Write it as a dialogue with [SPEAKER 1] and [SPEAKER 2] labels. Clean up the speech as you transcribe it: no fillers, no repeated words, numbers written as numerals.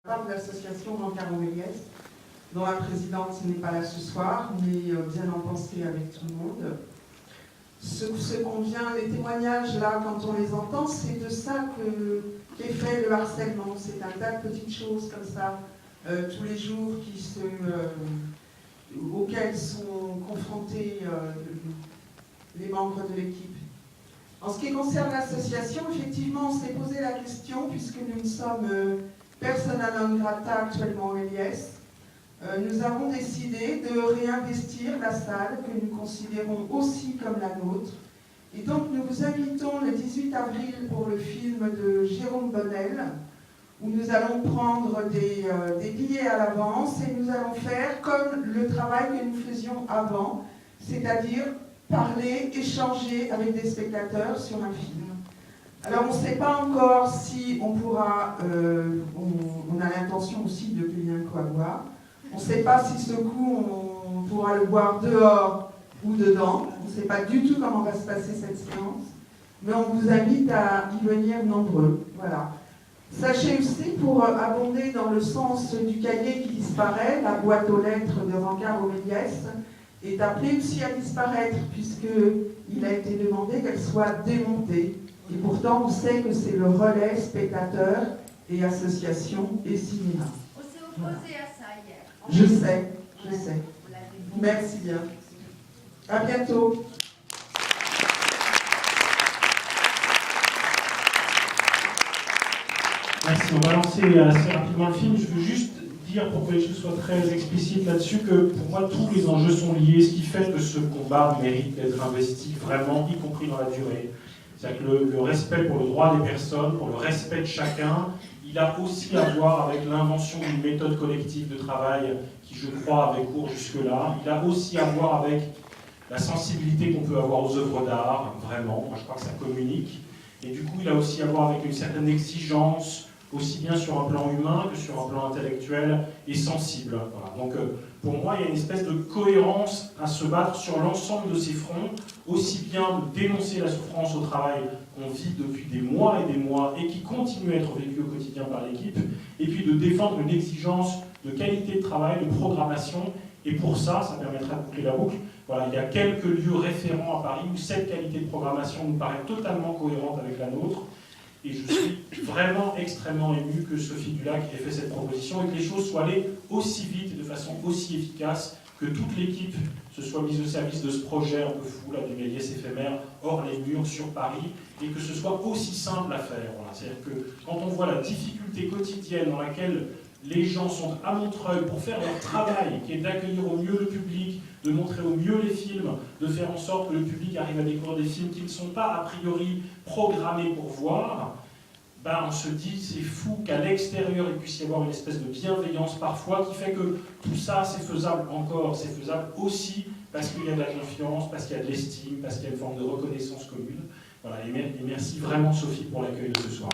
[SPEAKER 1] De l'association Rencard Méliès, dont la présidente n'est pas là ce soir, mais bien en penser avec tout le monde. Ce qu'on vient, les témoignages là, quand on les entend, c'est de ça qu'est fait le harcèlement. C'est un tas de petites choses comme ça, tous les jours, auxquelles sont confrontés les membres de l'équipe. En ce qui concerne l'association, effectivement, on s'est posé la question, puisque nous sommes persona non grata actuellement au Méliès, nous avons décidé de réinvestir la salle que nous considérons aussi comme la nôtre. Et donc nous vous invitons le 18 avril pour le film de Jérôme Bonnel, où nous allons prendre des billets à l'avance et nous allons faire comme le travail que nous faisions avant, c'est-à-dire parler, échanger avec des spectateurs sur un film. Alors on ne sait pas encore si on pourra, on a l'intention aussi de payer un coup à boire. On ne sait pas si ce coup on pourra le boire dehors ou dedans. On ne sait pas du tout comment va se passer cette séance. Mais on vous invite à y venir nombreux. Voilà. Sachez aussi, pour abonder dans le sens du cahier qui disparaît, la boîte aux lettres de Rencard au Méliès est appelée aussi à disparaître, puisqu'il a été demandé qu'elle soit démontée. Et pourtant, on sait que c'est le relais spectateurs et associations et cinéma.
[SPEAKER 2] On s'est opposé à ça hier.
[SPEAKER 1] Je sais. Merci bien. À bientôt.
[SPEAKER 3] Merci, on va lancer assez rapidement le film. Je veux juste dire, pour que les choses soient très explicites là-dessus, que pour moi, tous les enjeux sont liés, ce qui fait que ce combat mérite d'être investi vraiment, y compris dans la durée. C'est-à-dire que le respect pour le droit des personnes, pour le respect de chacun, il a aussi à voir avec l'invention d'une méthode collective de travail qui, je crois, avait cours jusque-là. Il a aussi à voir avec la sensibilité qu'on peut avoir aux œuvres d'art, vraiment. Moi, je crois que ça communique. Et du coup, il a aussi à voir avec une certaine exigence, aussi bien sur un plan humain que sur un plan intellectuel et sensible. Voilà. Donc, pour moi, il y a une espèce de cohérence à se battre sur l'ensemble de ces fronts, aussi bien de dénoncer la souffrance au travail qu'on vit depuis des mois et qui continue à être vécue au quotidien par l'équipe, et puis de défendre une exigence de qualité de travail, de programmation, et pour ça, ça permettra de boucler la boucle. Voilà, il y a quelques lieux référents à Paris où cette qualité de programmation nous paraît totalement cohérente avec la nôtre, et je suis vraiment extrêmement ému que Sophie Dulac ait fait cette proposition et que les choses soient allées aussi vite et de façon aussi efficace, que toute l'équipe se soit mise au service de ce projet un peu fou là, du Méliès éphémère hors les murs sur Paris, et que ce soit aussi simple à faire. Voilà. C'est-à-dire que quand on voit la difficulté quotidienne dans laquelle les gens sont à Montreuil pour faire leur travail, qui est d'accueillir au mieux le public, de montrer au mieux les films, de faire en sorte que le public arrive à découvrir des films qui ne sont pas a priori programmés pour voir, ben on se dit c'est fou qu'à l'extérieur il puisse y avoir une espèce de bienveillance parfois qui fait que tout ça c'est faisable encore, c'est faisable aussi parce qu'il y a de la confiance, parce qu'il y a de l'estime, parce qu'il y a une forme de reconnaissance commune. Voilà, et merci vraiment Sophie pour l'accueil de ce soir.